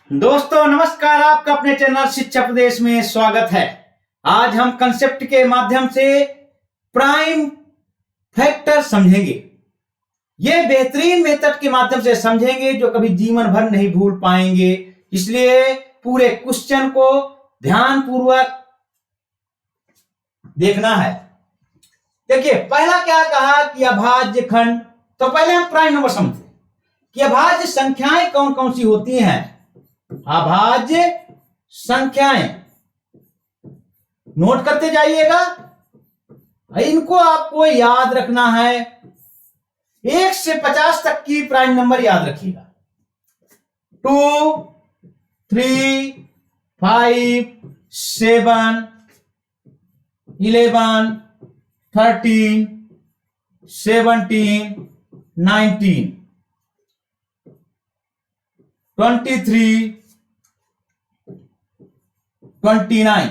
दोस्तों नमस्कार, आपका अपने चैनल शिक्षा प्रदेश में स्वागत है। आज हम कंसेप्ट के माध्यम से प्राइम फैक्टर समझेंगे। ये बेहतरीन मेथड के माध्यम से समझेंगे जो कभी जीवन भर नहीं भूल पाएंगे, इसलिए पूरे क्वेश्चन को ध्यानपूर्वक देखना है। देखिए पहला क्या कहा कि अभाज्य खंड। तो पहले हम प्राइम नंबर समझते हैं कि अभाज्य संख्याएं कौन कौन सी होती हैं। अभाज्य संख्याएं नोट करते जाइएगा, इनको आपको याद रखना है। 1 से 50 तक की प्राइम नंबर याद रखिएगा। 2, 3, 5, 7, 11, 13, 17, 19, 23, 29,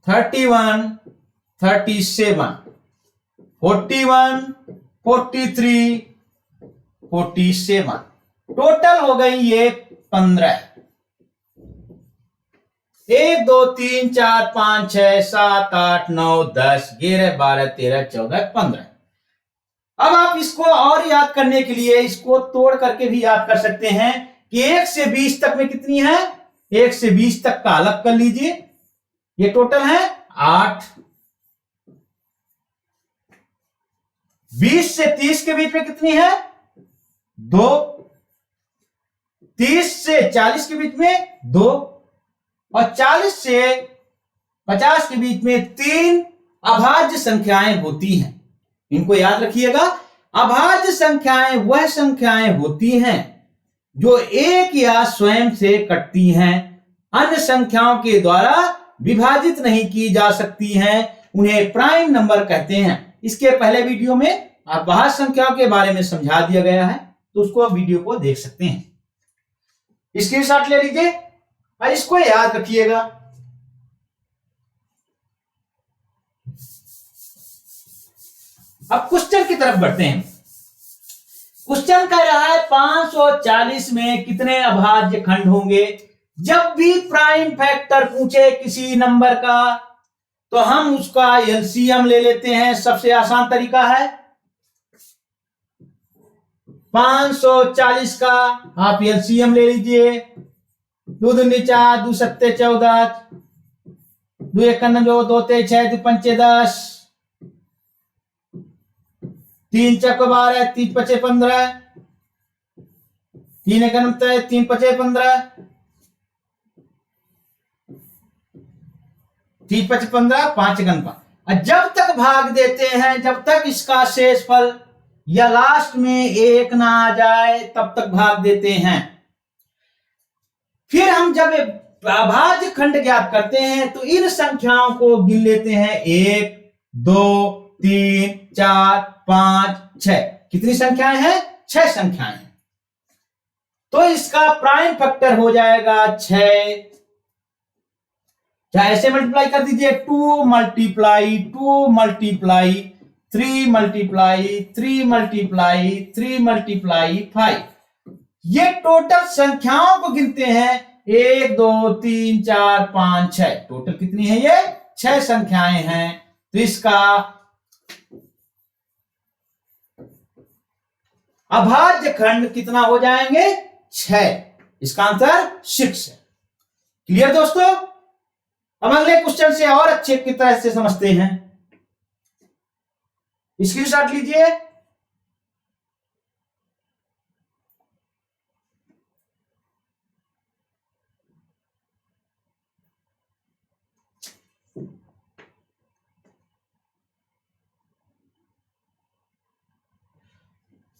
31, 37, 41, 43, 47। टोटल हो गई ये 15। 1 2 3 4 5 6 7 8 9 10 11 12 13 14 15। अब आप इसको और याद करने के लिए इसको तोड़ करके भी याद कर सकते हैं कि 1 से 20 तक में कितनी है। 1 से 20 तक का अलग कर लीजिए, ये टोटल है 8। 20 से 30 के बीच में कितनी है 2। 30 से 40 के बीच में 2 और 40 से 50 के बीच में 3 अभाज्य संख्याएं होती हैं। इनको याद रखिएगा। अभाज्य संख्याएं वह संख्याएं होती हैं जो एक या स्वयं से कटती हैं, अन्य संख्याओं के द्वारा विभाजित नहीं की जा सकती हैं, उन्हें प्राइम नंबर कहते हैं। इसके पहले वीडियो में अभाज्य संख्याओं के बारे में समझा दिया गया है, तो उसको वीडियो को देख सकते हैं। स्क्रीनशॉट ले लीजिए और इसको याद रखिएगा। अब क्वेश्चन की तरफ बढ़ते हैं। क्वेश्चन कह रहा है 540 में कितने अभाज्य खंड होंगे। जब भी प्राइम फैक्टर पूछे किसी नंबर का तो हम उसका एलसीएम ले लेते हैं। सबसे आसान तरीका है 540 का आप एलसीएम ले लीजिए। 2 दूनी 4, 2 सत्ते 14, 2 एकन 2, 2 तेज 6, 2 पंचे 10, 3 चक 12, 3 पचे 15, 3 एकन 3 पचे 15, 3 पचे 15, 5 एकन 5। जब तक भाग देते हैं, जब तक इसका शेषफल या लास्ट में 1 ना आ जाए तब तक भाग देते हैं। फिर हम जब अभाज्य खंड ज्ञात करते हैं तो इन संख्याओं को गिन लेते हैं। 1 2 3 4 5 6। कितनी संख्याएं हैं 6 संख्याएं हैं। तो इसका प्राइम फैक्टर हो जाएगा 6। चाहे ऐसे मल्टीप्लाई कर दीजिए 2 multiply 2 multiply 3 multiply 3 multiply 3 multiply 5। ये टोटल संख्याओं को गिनते हैं। 1 2 3 4 5 6। टोटल कितनी है ये 6 संख्याएं हैं। तो इसका अभाज्य खंड कितना हो जाएंगे 6। इसका आंसर 6 है। क्लियर दोस्तों। अब अगले क्वेश्चन से और अच्छे की तरह से समझते हैं। स्क्रीनशॉट लीजिए।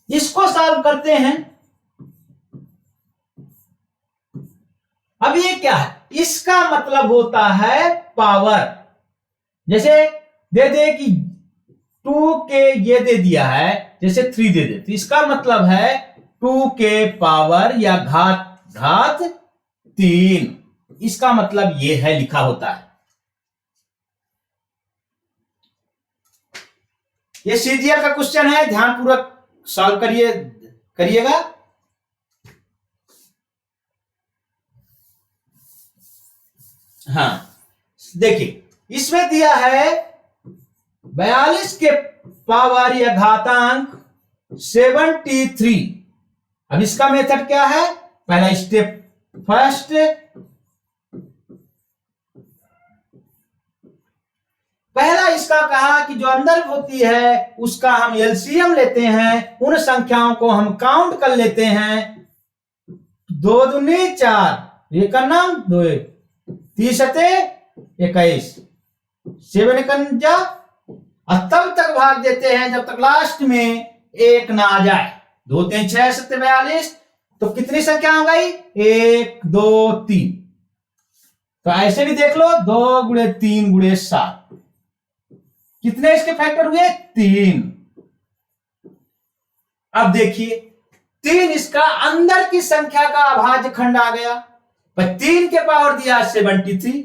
इसको सॉल्व करते हैं। अब ये क्या है, इसका मतलब होता है पावर। जैसे दे दे कि 2 के ये दे दिया है, जैसे 3 दे दे, तो इसका मतलब है 2 के पावर या घात 3। इसका मतलब ये है, लिखा होता है। ये सीजीएल का क्वेश्चन है, ध्यानपूर्वक सॉल्व करिएगा। हाँ देखिए इसमें दिया है 42 के पावर या घातांक 73। अब इसका मेथड क्या है? पहला स्टेप फर्स्ट, पहला इसका कहा कि जो अंदर होती है उसका हम एलसीएम लेते हैं, उन संख्याओं को हम काउंट कर लेते हैं। 2 दूनी 4, एक नाम 2, 30 21, 7 51, और तब तक भाग देते हैं जब तक लास्ट में 1 ना आ जाए। 2 3 6 7 42, तो कितनी संख्या हो गई? 1 2 3। तो ऐसे भी देख लो, 2 गुणे 3 गुणे 7, कितने इसके फैक्टर हुए? 3। अब देखिए 3 इसका अंदर की संख्या का अभाज्य खंड आ गया, पर 3 के पावर दिया 73,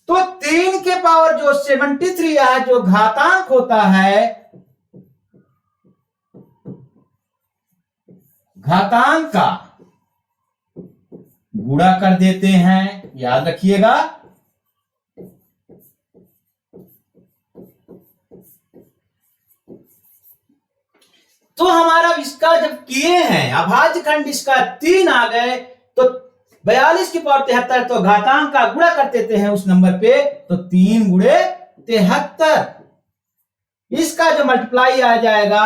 तो 3 के पावर जो 73 है, जो घातांक होता है, घातांक का गुणा कर देते हैं, याद रखिएगा। तो हमारा इसका जब किए हैं अभाज्य खंड इसका 3 आ गए, तो 42 की पावर 73, तो घातांक का गुणा कर देते हैं उस नंबर पे, तो 3 गुणे 73, इसका जो मल्टीप्लाई आ जाएगा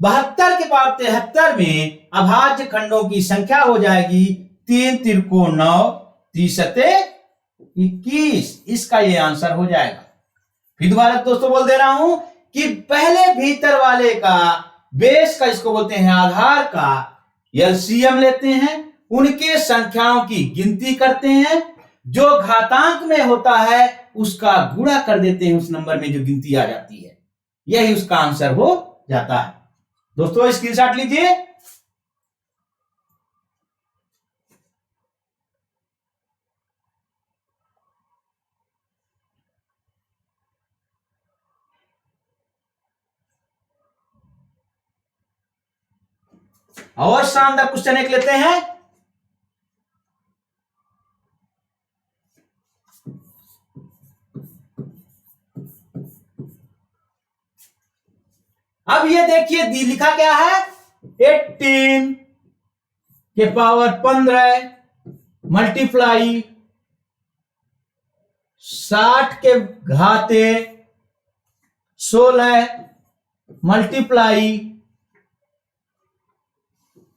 72 के पावर 73 में अभाज्य खंडों की संख्या हो जाएगी 3 तिरको 9, 30 21, इसका ये आंसर हो जाएगा। फिर दोबारा दोस्तों बोल दे रहा हूं कि पहले भीतर वाले का बेस का, इसको बोलते हैं आधार का, एलसीएम लेते हैं, उनके संख्याओं की गिनती करते हैं, जो घातांक में होता है उसका गुणा कर देते हैं उस नंबर में जो गिनती आ जाती है, यही उसका आंसर हो जाता है। दोस्तों स्क्रीनशॉट लीजिए। और शानदार क्वेश्चन एक लेते हैं। अब ये देखिए लिखा क्या है? 18 के पावर 15 मल्टीप्लाई 60 के घाते 16 मल्टीप्लाई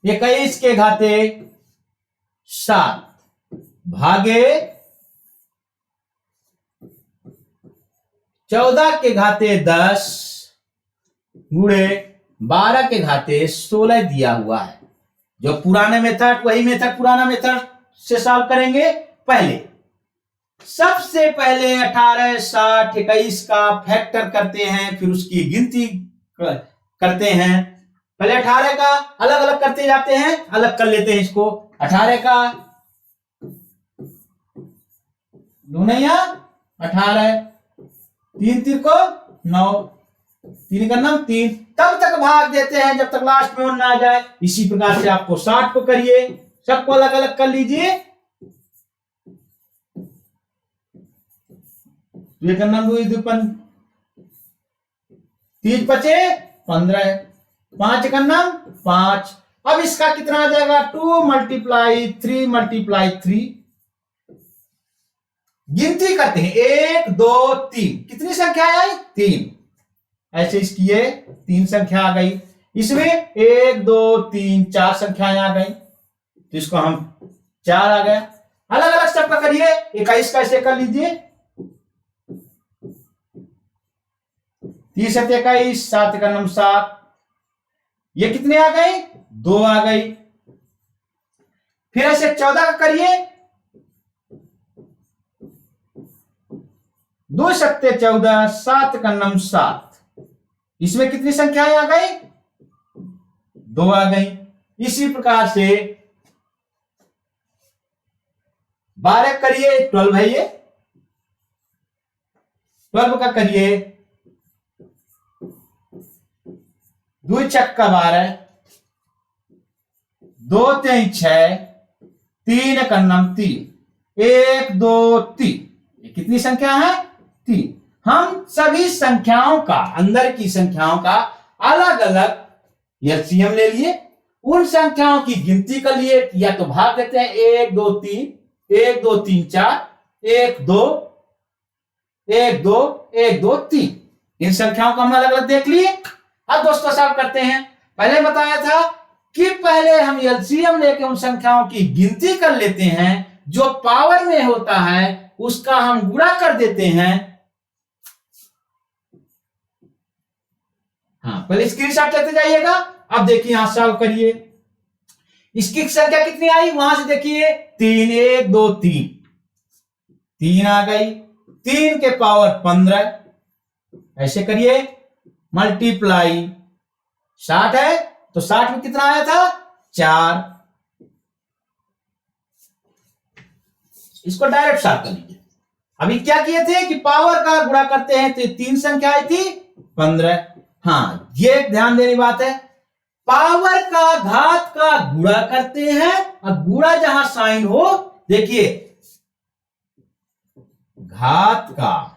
21 के घाते 7 भागे 14 के घाते 10 गुणे 12 के घाते 16 दिया हुआ है। जो पुराने मेथड, वही मेथड पुराना मेथड से सॉल्व करेंगे। पहले सबसे पहले 18 60 21 का फैक्टर करते हैं, फिर उसकी गिनती करते हैं। पहले 18 का अलग अलग करते जाते हैं, अलग कर लेते हैं इसको। 18 का 2 नया 18, 3 3 को 9, 3 का नाम 3, तब तक भाग देते हैं जब तक लास्ट में 1 ना आ जाए। इसी प्रकार से आपको 60 को करिए, सबको अलग अलग कर लीजिए। ये का नाम 2 3 5 15, 5 का नाम 5। अब इसका कितना आ जाएगा? 2 मल्टीप्लाई 3 मल्टीप्लाई 3। गिनती करते हैं 1 2 3, कितनी संख्या आई? 3। ऐसे इसकी ये 3 संख्या आ गई। इसमें 1 2 3 4 संख्याएं आ गई, तो इसको हम 4 आ गया। अलग अलग सबका करिए। 21 का ऐसे कर लीजिए, 30 21, 7 का नाम 7, ये कितने आ गए? 2 आ गई। फिर ऐसे 14 का करिए, 2 7 14, 7 का नाम 7, इसमें कितनी संख्याएं आ गई? 2 आ गई। इसी प्रकार से 12 करिए, 12 है ये, 12 का करिए, 2 छक्का 12, 2 3 6, 3 का नाम 3, 1 2 3, ये कितनी संख्या है? 3। हम सभी संख्याओं का, अंदर की संख्याओं का अलग अलग एलसीएम ले लिए, उन संख्याओं की गिनती कर लिए, या तो भाग देते हैं 1 2 3, 1 2 3 4, 1 2 1 2 1 2 3, इन संख्याओं को हम अलग अलग देख लिए। अब दोस्तों सॉल्व करते हैं। पहले बताया था कि पहले हम एलसीएम लेके उन संख्याओं की गिनती कर लेते हैं, जो पावर में होता है उसका हम गुणा कर देते हैं। हाँ, पहले स्क्रीनशॉट लेते जाइएगा। अब देखिए यहां सॉल्व करिए। इसकी संख्या कितनी आई? वहां से देखिए 3 1 2 3, 3 आ गई। 3 के पावर 15, ऐसे करिए मल्टीप्लाई। 60 है तो 60 में कितना आया था? 4। इसको डायरेक्ट सॉल्व कर लीजिए। अभी क्या किए थे कि पावर का गुणा करते हैं, तो 3 संख्या आई थी 15। हाँ, ये एक ध्यान देने बात है, पावर का घात का गुणा करते हैं, और गुणा जहां साइन हो, देखिए घात का,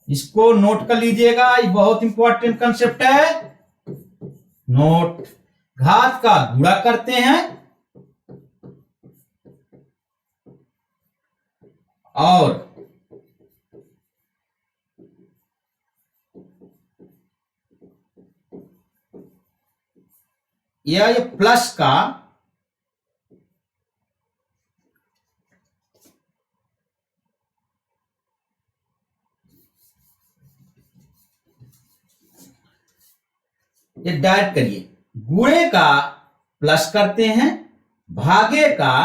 इसको नोट कर लीजिएगा, ये बहुत इंपॉर्टेंट कंसेप्ट है। नोट, घात का गुणा करते हैं और ये प्लस का ये डायरेक्ट करिए, गुणे का प्लस करते हैं, भागे का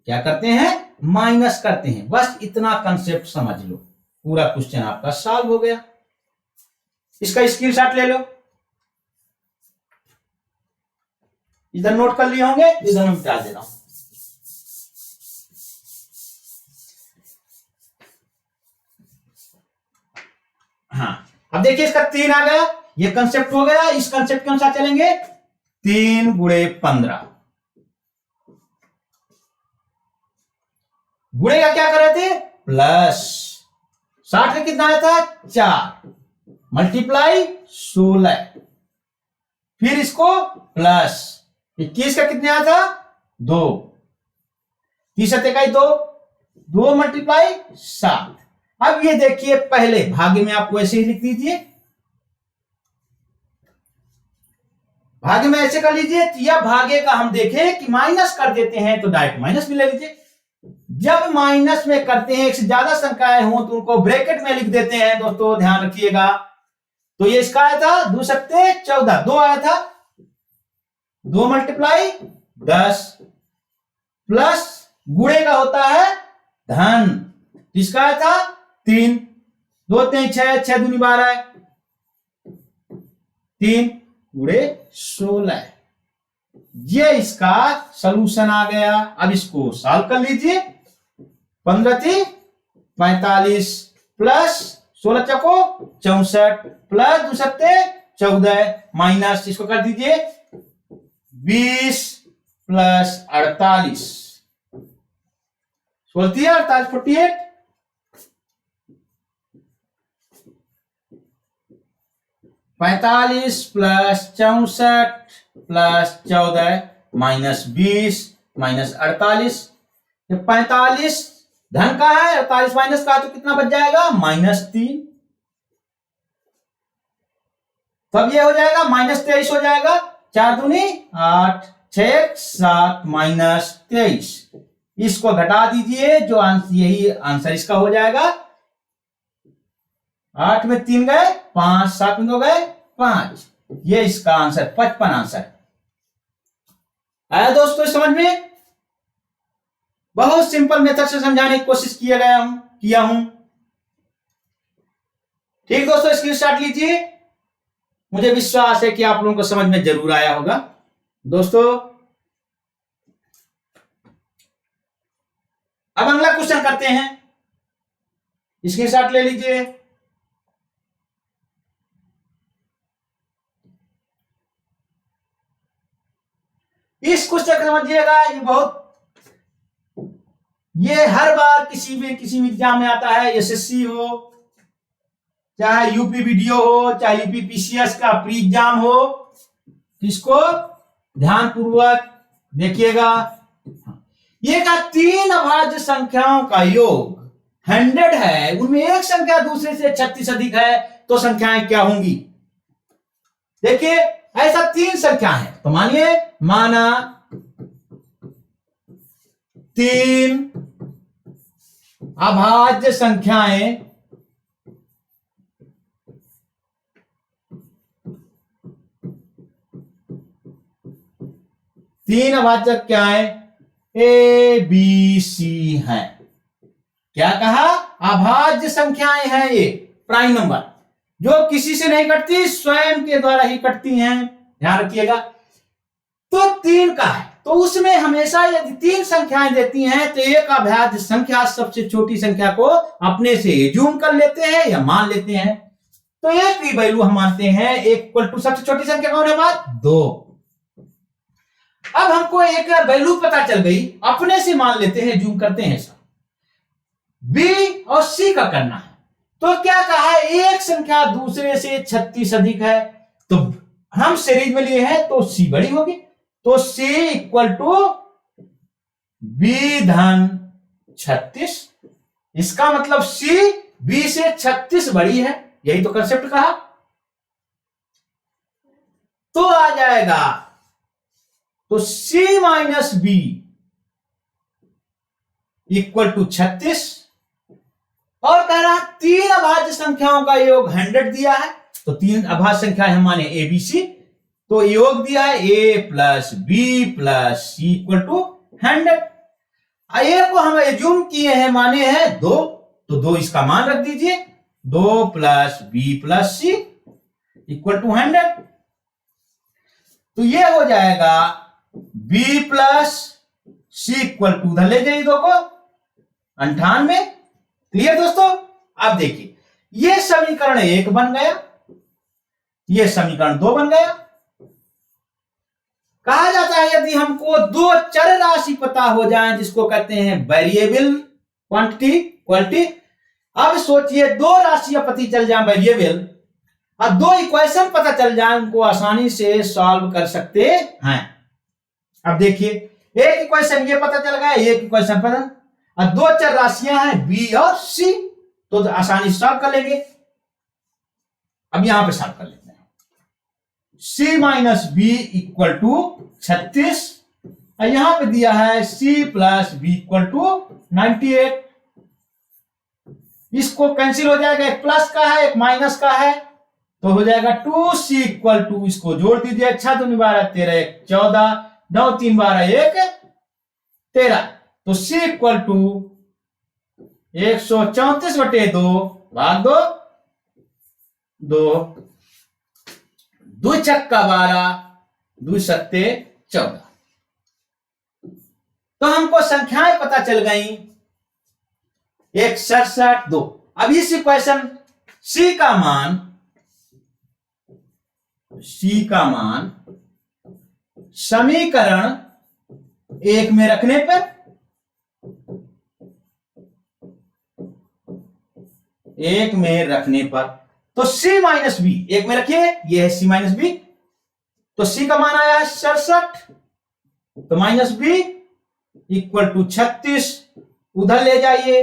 क्या करते हैं? माइनस करते हैं। बस इतना कंसेप्ट समझ लो, पूरा क्वेश्चन आपका सॉल्व हो गया। इसका स्क्रीनशॉट ले लो, इधर नोट कर लिए होंगे, इधर मैं मिटा दे रहा हूं। हाँ, अब देखिए इसका 3 आ गया, ये कंसेप्ट हो गया। इस कंसेप्ट के अनुसार चलेंगे, 3 गुणे 15। गुणे का क्या कर रहे थे? प्लस। 60 में कितना आया था? 4, मल्टीप्लाई 16, फिर इसको प्लस। 21 का कितने आया था? 2, 30 का 2, 2 मल्टीप्लाई 7। अब ये देखिए, पहले भागे में आपको ऐसे ही लिख दीजिए, भागे में ऐसे कर लीजिए, या भागे का हम देखें कि माइनस कर देते हैं तो डायरेक्ट माइनस भी ले लीजिए। जब माइनस में करते हैं, एक से ज्यादा संख्याएं हो तो उनको ब्रैकेट में लिख देते हैं। दोस्तों ध्यान रखिएगा। तो ये इसका आया था 2 सत्ते 14, 2 आया था, 2 मल्टीप्लाई 10, प्लस गुणे का होता है धन, इसका आया था 3, 2 3 6, 6 दूनी 12, 3 गुणे 16। ये इसका सलूशन आ गया। अब इसको सॉल्व कर लीजिए। 15 थी 45, प्लस 16 चौको 64, प्लस 2 सत्ते 14, माइनस इसको कर दीजिए 20 plus 48, 16 48 48, 45 plus 64 plus 14 minus 20 minus 48। 45 धन का है, 48 माइनस का, तो कितना बच जाएगा? -3। तब ये हो जाएगा -23 हो जाएगा। 4 दूनी 8, 6 7 माइनस 23। इसको घटा दीजिए, जो आंसर, यही आंसर इसका हो जाएगा। 8 में 3 गए 5, 7 में 2 गए 5। ये इसका आंसर 55 आंसर आया। दोस्तों समझ में, बहुत सिंपल मेथड से समझाने की कोशिश किया हूं। ठीक दोस्तों, स्क्रीनशॉट लीजिए। मुझे विश्वास है कि आप लोगों को समझ में जरूर आया होगा। दोस्तों अब अगला क्वेश्चन करते हैं, स्क्रीनशॉट ले लीजिए। इस क्वेश्चन को समझिएगा, ये हर बार किसी भी एग्जाम में आता है, एसएससी हो, चाहे यूपी वीडियो हो, चाहे यूपी पीसीएस का प्री एग्जाम हो। इसको ध्यान पूर्वक देखिएगा। ये का 3 अभाज्य संख्याओं का योग 100 है, उनमें एक संख्या दूसरे से 36 अधिक है, तो संख्याएं क्या होंगी? देखिए ऐसा 3 संख्या है, तो माना 3 अभाज्य संख्याएं ए बी सी हैं। क्या कहा? अभाज्य संख्याएं हैं, ये प्राइम नंबर जो किसी से नहीं कटती, स्वयं के द्वारा ही कटती हैं, ध्यान रखिएगा। तो 3 का है, तो उसमें हमेशा यदि 3 संख्याएं देती हैं तो एक अभाज्य संख्या सबसे छोटी संख्या को अपने से एज्यूम कर लेते हैं या मान लेते हैं। तो एक की वैल्यू हम मानते हैं इक्वल टू सबसे छोटी संख्या कौन है? बात 2। अब हमको एक वैल्यू पता चल गई, अपने से मान लेते हैं, जूम करते हैं। ऐसा बी और सी का करना है। तो क्या कहा है? एक संख्या दूसरे से 36 अधिक है, तो हम सीरीज में लिए हैं तो सी बड़ी होगी, तो सी इक्वल टू बी धन 36। इसका मतलब सी बी से 36 बड़ी है, यही तो कंसेप्ट कहा। तो आ जाएगा तो C minus B equal to 36। और कह रहा 3 अभाज्य संख्याओं का योग 100 दिया है, तो 3 अभाज्य संख्या है माने ए बी सी, तो योग दिया है a plus B plus C equal to 100। A को हम एज्यूम किए हैं माने हैं 2, तो 2 इसका मान रख दीजिए, 2 plus B plus C equal to 100। तो ये हो जाएगा b plus C equal to, उधर ले जाइए 2 को 98। क्लियर दोस्तों? अब देखिए ये समीकरण 1 बन गया, ये समीकरण 2 बन गया। कहा जाता है यदि हमको 2 चर राशि पता हो जाए, जिसको कहते हैं वेरिएबल क्वांटिटी। अब सोचिए 2 राशियां पता चल जाए वेरिएबल, और 2 इक्वेशन पता चल जाए, उनको आसानी से सॉल्व कर सकते हैं। अब देखिए एक इक्वेशन ये पता चल गया, एक इक्वेशन पता, और 2 चर राशियां हैं बी और सी, तो आसानी से सॉल्व कर लेंगे। अब यहां पे सॉल्व कर लेते हैं। C minus B equal to 36, और यहां पे दिया है C plus B equal to 98। इसको कैंसिल हो जाएगा, एक प्लस का है एक माइनस का है, तो हो जाएगा 2c इक्वल टू, इसको जोड़ दीजिए, 6 दूनी 12 13 1 14 9 3 12 1 13, तो c इक्वल टू 134/2 भाग 2, 2 छक्का 12 2 सत्ते 14। तो हमको संख्याएं पता चल गई, 1 67 2। अब इस इक्वेशन c का मान समीकरण 1 में रखने पर तो c माइनस बी 1 में रखिए, ये है c माइनस बी, तो c का मान आया है 67, तो माइनस बी इक्वल टू 36, उधर ले जाइए,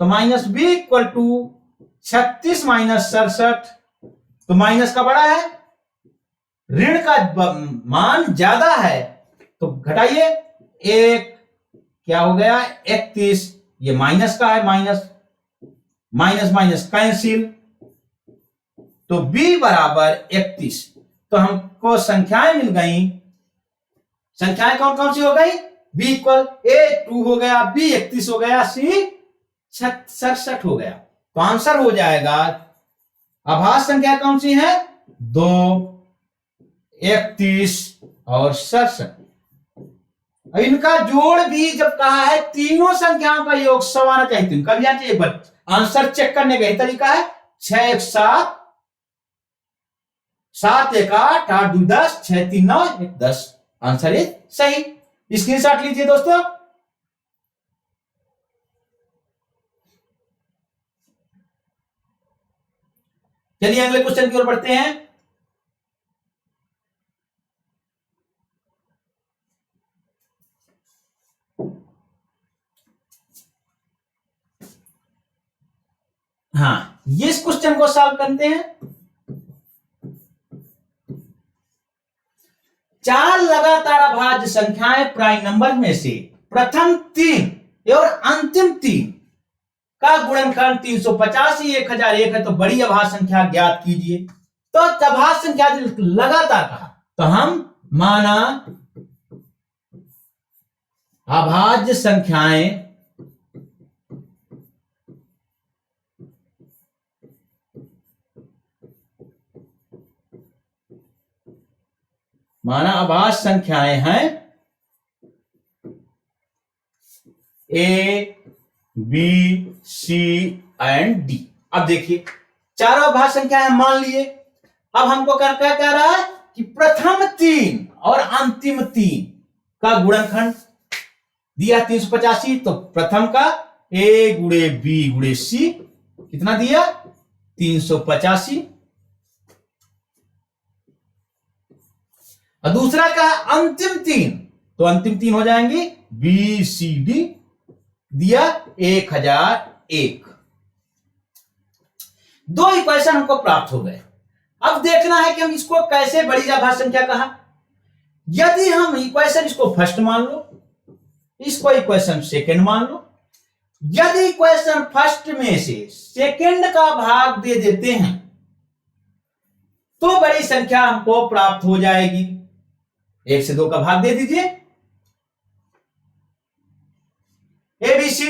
तो minus B equal to 36 minus 67, तो माइनस का बड़ा है, ऋण का मान ज्यादा है, तो घटाइए, 1 क्या हो गया 31, ये माइनस का है, माइनस माइनस कैंसिल, तो b बराबर 31। तो हमको संख्याएं मिल गई। संख्याएं कौन कौन सी हो गई? b इक्वल a 2 हो गया, b 31 हो गया, c 67 हो गया। तो आंसर हो जाएगा, अभाज्य संख्या कौन सी है? 2 31 और 67। इनका जोड़ भी जब कहा है, तीनों संख्याओं का योग 100 आना चाहिए, तो इनका भी आना चाहिए। आंसर चेक करने का ही तरीका है, 6 1 7 7 1 8 8 2 10 6 3 9 1 10। आंसर इज सही। स्क्रीनशॉट लीजिए दोस्तों। चलिए अगले क्वेश्चन की ओर बढ़ते हैं। हाँ, ये इस क्वेश्चन को सॉल्व करते हैं। चार लगातार अभाज्य संख्याएं प्राइम नंबर में से प्रथम तीन और अंतिम तीन का गुणनखंड 385 1001 है, तो बड़ी अभाज्य संख्या ज्ञात कीजिए। तो अभाज्य संख्या लगातार कहा, तो हम माना अभाज्य संख्याएं हैं A B C and D. अब देखिए चारों अभाज्य संख्या है मान लिए। अब हमको क्या कह रहा है कि प्रथम तीन और अंतिम तीन का गुणनखंड दिया 385, तो प्रथम का ए गुणे बी गुणे सी कितना दिया 385, और दूसरा का अंतिम तीन, तो अंतिम तीन हो जाएंगे बी सी डी, दिया 1001। दो इक्वेशन हमको प्राप्त हो गए। अब देखना है कि हम इसको कैसे बड़ी अभाज्य संख्या कहा। यदि हम इक्वेशन इसको फर्स्ट मान लो, इसको इक्वेशन सेकंड मान लो। यदि इक्वेशन फर्स्ट में से सेकंड का भाग दे देते हैं तो बड़ी संख्या हमको प्राप्त हो जाएगी। 1 से 2 का भाग दे दीजिए, एबीसी।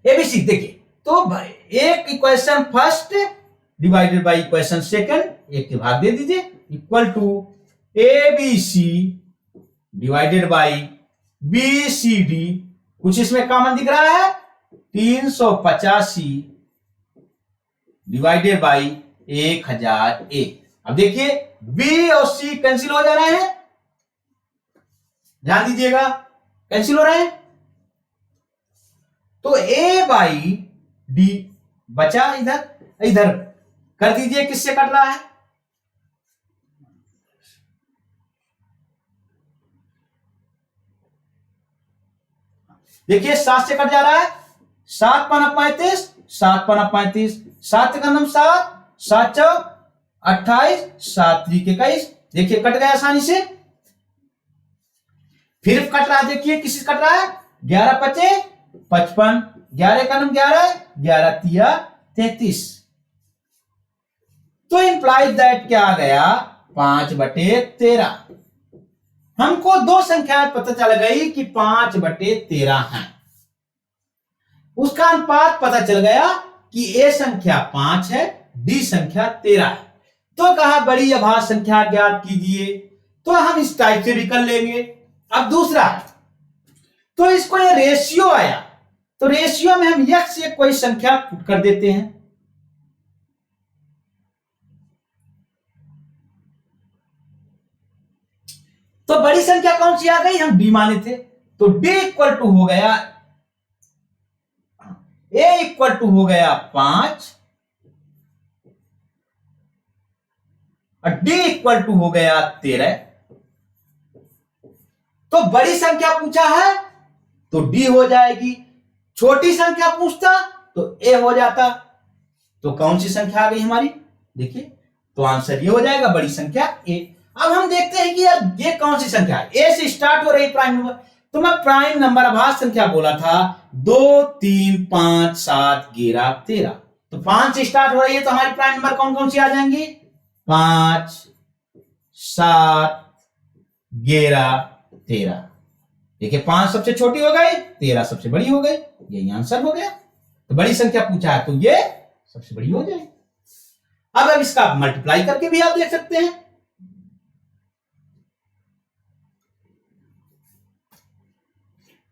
एबीसी देखिए, तो एक equation first divided by equation second, एक के भाग दे दीजिए, equal to ABC divided by BCD. कुछ इसमें कॉमन दिख रहा है, 385 डिवाइडेड बाय 1001। अब देखिए बी और सी कैंसिल हो जा रहे हैं, ध्यान दीजिएगा कैंसिल हो रहे हैं। तो ए बाई डी बचा, इधर इधर कर दीजिए, किससे कट रहा है, देखिए 7 से कट जा रहा है। 7 पना 35, 7 पना 35, 7 का नम 7, 7 चौक 28, 7 त्रिक 21, देखिए कट गया आसानी से। फिर कट रहा है, देखिए किसी कट रहा है, 11 पचे 55, 11 का नम 11, 11 तिया 33। तो इंप्लाइज दैट क्या आ गया 5/13। हमको दो संख्याएं पता चल गई कि 5/13 है। उसका अनुपात पता चल गया कि ए संख्या 5 है, डी संख्या 13 है। तो कहा बड़ी अभाज्य संख्या ज्ञात कीजिए, तो हम इस टाइप से भी कर लेंगे। अब दूसरा, तो इसको ये रेशियो आया, तो रेशियो में हम x से कोई संख्या पुट कर देते हैं। तो बड़ी संख्या कौन सी आ गई, हम डी माने थे, तो d इक्वल टू हो गया, a इक्वल टू हो गया 5 और d इक्वल टू हो गया 13। तो बड़ी संख्या पूछा है तो d हो जाएगी, छोटी संख्या पूछता तो a हो जाता। तो कौन सी संख्या आ गई हमारी, देखिए, तो आंसर ये हो जाएगा बड़ी संख्या a। अब हम देखते हैं कि यार ये कौन सी संख्या है, a से स्टार्ट हो रही प्राइम नंबर। तो मैं प्राइम नंबर अभाज्य संख्या बोला था 2 3 5 7 11 13, तो 5 से स्टार्ट हो रही है, तो हमारी प्राइम नंबर कौन कौन सी आ जाएंगी, 5 7 11 13। देखिए 5 सबसे छोटी हो गई, 13 सबसे बड़ी हो गई, यही आंसर हो गया। तो बड़ी संख्या पूछा है तो ये सबसे बड़ी हो जाएगी। अब इसका मल्टीप्लाई करके भी आप देख सकते हैं।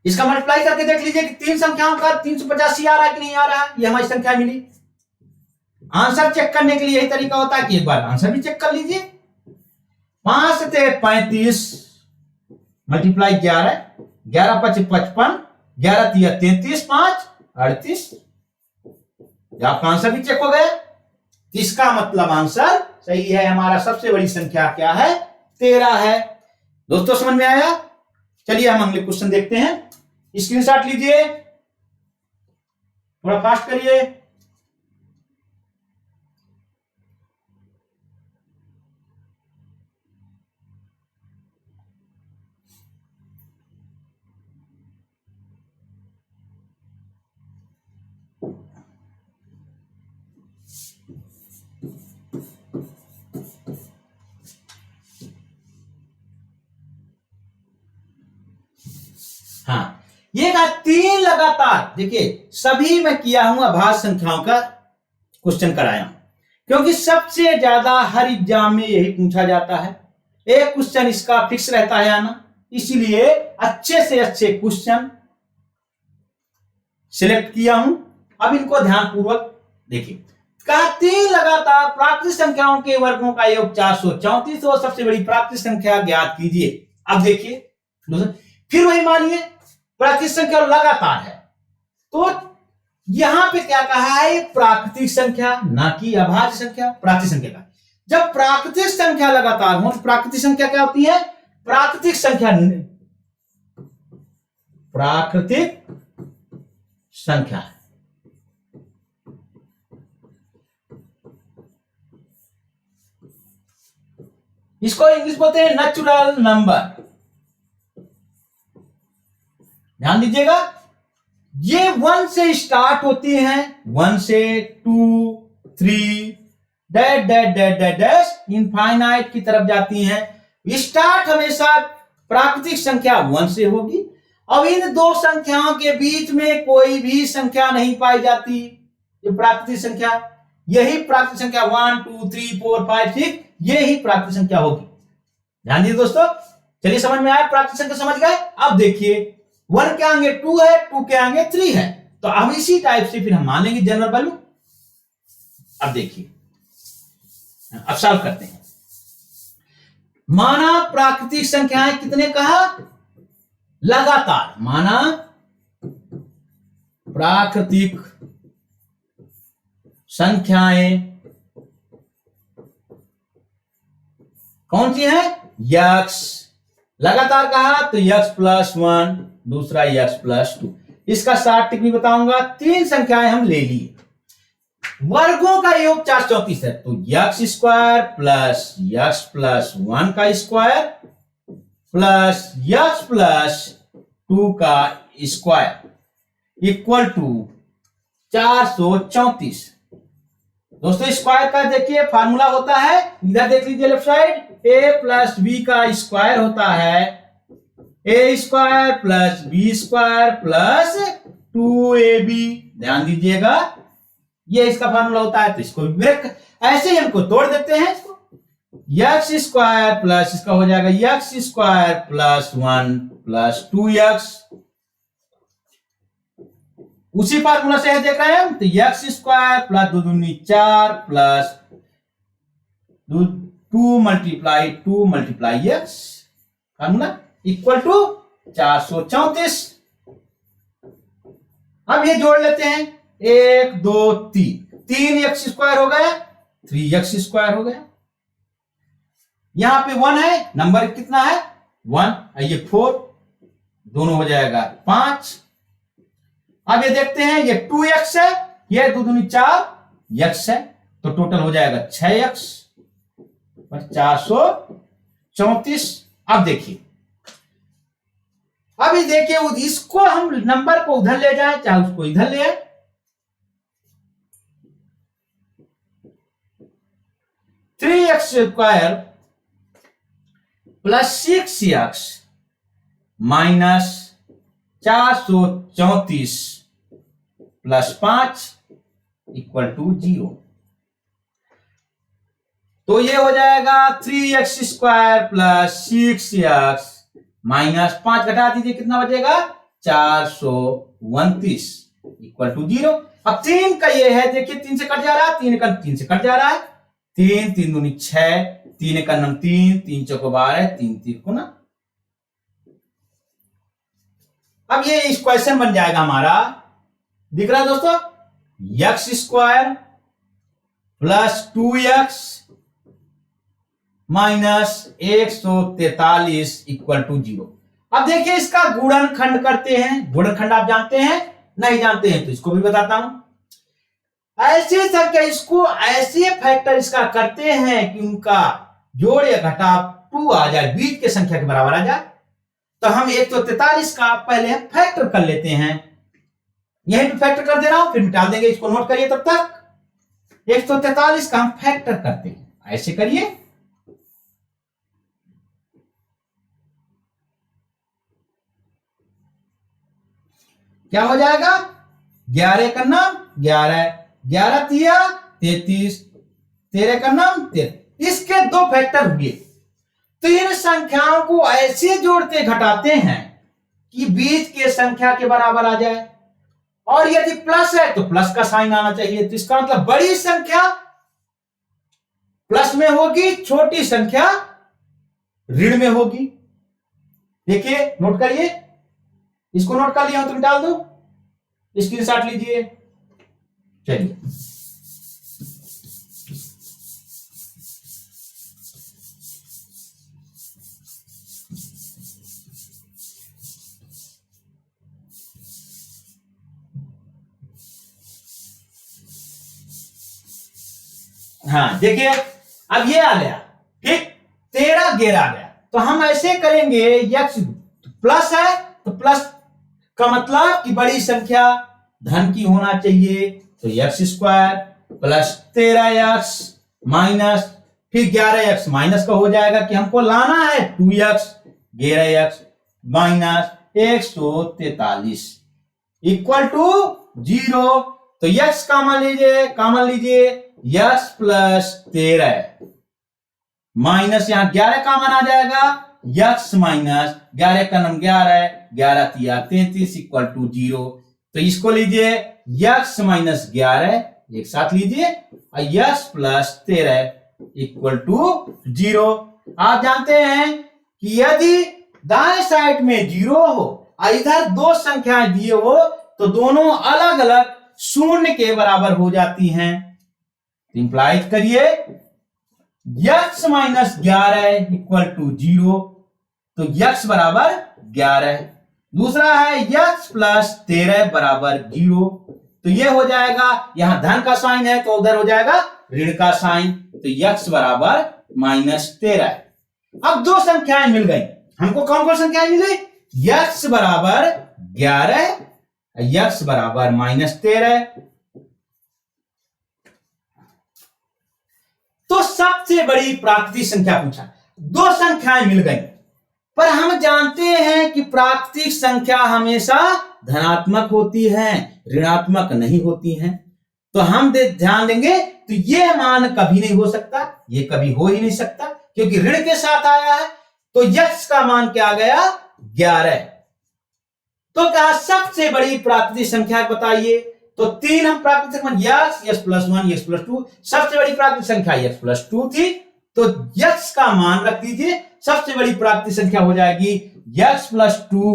इसका मल्टीप्लाई करके देख लीजिए कि तीन संख्याओं का 385 आ रहा है कि नहीं आ रहा है, ये हमारी संख्या मिली। आंसर चेक करने के लिए यही तरीका होता है कि एक बार आंसर भी चेक कर लीजिए। 5 से 35 मल्टीप्लाई 11, 11 5 55, 11 3 33, 5 38। आपका आंसर भी चेक हो गया। इसका मतलब आंसर सही है। हमारा सबसे बड़ी संख्या क्या है? 13 है। दोस्तों समझ में आया? चलिए हम अगले क्वेश्चन देखते हैं। स्क्रीनशॉट लीजिए, थोड़ा फास्ट करिए। हाँ, ये कहा 3 लगातार। देखिए सभी मैं किया हूं अभाज्य संख्याओं का क्वेश्चन कराया हूं, क्योंकि सबसे ज्यादा हर एग्जाम में यही पूछा जाता है। एक क्वेश्चन इसका फिक्स रहता है आना, इसीलिए अच्छे से अच्छे क्वेश्चन सिलेक्ट किया हूं। अब इनको ध्यानपूर्वक देखिए। कहा 3 लगातार प्राकृतिक संख्याओं के वर्गों का योग 434 और सबसे बड़ी प्राकृतिक संख्या ज्ञात कीजिए। अब देखिए फिर वही मानिए प्राकृतिक संख्या लगातार है, तो यहां पे क्या कहा है? प्राकृतिक संख्या, ना कि अभाज्य संख्या। प्राकृतिक संख्या का जब प्राकृतिक संख्या लगातार हो, प्राकृतिक संख्या क्या होती है? प्राकृतिक संख्या, प्राकृतिक संख्या इसको इंग्लिश बोलते हैं नेचुरल नंबर। ध्यान दीजिएगा, ये 1 से स्टार्ट होती हैं, 1 से 2 3 dash dash dash dash dash infinite की तरफ जाती हैं। स्टार्ट हमेशा प्राकृतिक संख्या 1 से होगी। अब इन दो संख्याओं के बीच में कोई भी संख्या नहीं पाई जाती। ये प्राकृतिक संख्या, यही प्राकृतिक संख्या 1 2 3 4 5 6 ये ही प्राकृतिक संख्या होगी। ध्यान दीजिए दोस्तों। चलिए समझ में आया? प्राकृतिक संख्या समझ गए। अब देखिए 1 के आगे 2 है, 2 के आगे 3 है, तो अब इसी टाइप से फिर हम मान लेंगे जनरल वैल्यू। अब देखिए, अब सॉल्व करते हैं। माना प्राकृतिक संख्याएं कितने कहा? लगातार। माना प्राकृतिक संख्याएं कौन सी है? यक्स। लगातार कहा तो यक्स प्लस 1, दूसरा यक्स प्लस 2। इसका शॉर्ट ट्रिक भी बताऊंगा। 3 संख्याएं हम ले लिए, वर्गों का योग 434 है, तो यक्स स्क्वायर प्लस 1 का स्क्वायर प्लस यक्स प्लस 2 का स्क्वायर इक्वल टू 434। दोस्तों स्क्वायर का देखिए फार्मूला होता है, इधर देख लीजिए left side, a plus B का स्क्वायर होता है a square plus B square plus 2ab। ध्यान दीजिएगा, ये इसका फार्मूला होता है। तो इसको ब्रेक ऐसे ही हमको तोड़ देते हैं। इसको यक्स स्क्वायर प्लस इसका हो जाएगा x square plus 1 plus 2x। उसी फार्मूला से देख रहे हैं हम, तो यक्स स्क्वायर प्लस 2 दूनी 4 plus 2 multiply X formula equal to 434। अब ये जोड़ लेते हैं, 1 2 3 एक्स स्क्वायर हो गया, 3x स्क्वायर हो गया। यहां पे 1 है, नंबर कितना है? 1, ये 4, दोनों हो जाएगा 5। अब ये देखते हैं, ये 2x है, ये 2 दूनी 4x है, तो टोटल हो जाएगा 6x और 434। अब देखिए, अभी देखिए इसको हम नंबर को उधर ले जाएं चाहे उसको इधर ले आए, 3x square plus 6x minus 434 plus 5 equal to 0। तो ये हो जाएगा 3x square plus 6x minus 5 घटा दीजिए, कितना बचेगा? 429 इक्वल टू 0। अब 3 का ये है, देखिए 3 से कट जा रहा है, 3 से कट जा रहा है, 3 3 दूनी 6, 3 1 9 3, 3 चौको 12, 3 3 को ना। अब ये इस क्वेश्चन बन जाएगा हमारा, दिख रहा है दोस्तों, X square plus 2x minus 143 equal to 0। अब देखिए इसका गुणनखंड करते हैं। गुणनखंड आप जानते हैं? नहीं जानते हैं तो इसको भी बताता हूं। ऐसे संख्या, इसको ऐसे फैक्टर इसका करते हैं कि उनका जोड़ या घटाव 2 आ जाए, बीच के संख्या के बराबर आ जाए। तो हम 143 का पहले फैक्टर कर लेते हैं, यहीं पे फैक्टर कर दे रहा हूं, फिर मिटा देंगे, इसको नोट करिए। तब तक 143 का हम फैक्टर करते हैं, ऐसे करिए। क्या हो जाएगा? 11 का नाम 11, 11 तिया 33, 13 का नाम 13। इसके दो फैक्टर हुए। तो इन संख्याओं को ऐसे जोड़ते घटाते हैं कि बीच के संख्या के बराबर आ जाए, और यदि प्लस है तो प्लस का साइन आना चाहिए। तो इसका मतलब बड़ी संख्या प्लस में होगी, छोटी संख्या ऋण में होगी। देखिए, नोट करिए, इसको नोट कर लिया हो तो डाल दो, स्क्रीनशॉट लीजिए। चलिए, हाँ देखिए, अब ये आ गया, ठीक, 13 11 आ गया। तो हम ऐसे करेंगे, यक्स प्लस है तो प्लस का मतलब कि बड़ी संख्या धन की होना चाहिए। तो x square plus 13x minus फिर 11x माइनस का हो जाएगा कि हमको लाना है 2x 11x minus 143 equal to 0। तो x कॉमन लीजिए x प्लस 13 माइनस यहां 11 कॉमन आ जाएगा, x माइनस 11 का नाम 11, 11 तिया 33 इक्वल टू 0। तो इसको लीजिए x माइनस 11 एक साथ लीजिए और x प्लस 13 इक्वल टू 0। आप जानते हैं कि यदि दाएं साइड में 0 हो और इधर दो संख्याएं दिए हो तो दोनों अलग अलग शून्य के बराबर हो जाती हैं। इंप्लाइज करिए, x माइनस 11 इक्वल टू 0, तो x बराबर 11। दूसरा है x प्लस 13 बराबर 0, तो ये हो जाएगा, यहां धन का साइन है तो उधर हो जाएगा ऋण का साइन, तो x बराबर माइनस 13। अब दो संख्याएं मिल गई हमको। कौन कौन संख्याएं मिली? x बराबर 11, x बराबर माइनस 13। तो सबसे बड़ी प्राकृतिक संख्या पूछा, दो संख्याएं मिल गई, पर हम जानते हैं कि प्राकृतिक संख्या हमेशा धनात्मक होती है, ऋणात्मक नहीं होती हैं। तो हम ध्यान देंगे तो ये मान कभी नहीं हो सकता, ये कभी हो ही नहीं सकता क्योंकि ऋण के साथ आया है। तो x का मान क्या आ गया? 11। तो क्या सबसे बड़ी प्राकृतिक संख्या बताइए? तो 3 हम प्राकृतिक मान x प्लस 1 x प्लस 2, सबसे बड़ी प्राकृतिक संख्या x प्लस 2 थी, तो x का मान रख दीजिए, सबसे बड़ी प्राकृतिक संख्या हो जाएगी x प्लस 2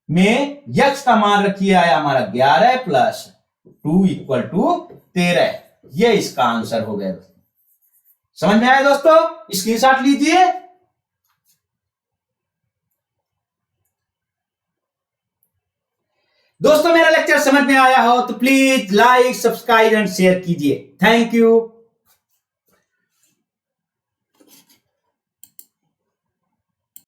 में x का मान रखिए आया हमारा 11 प्लस 2 इक्वल टू 13। ये इसका आंसर हो गया। समझ में आया दोस्तों? स्क्रीनशॉट लीजिए। दोस्तों मेरा लेक्चर समझ में आया हो तो please like, subscribe and share कीजिए। Thank you.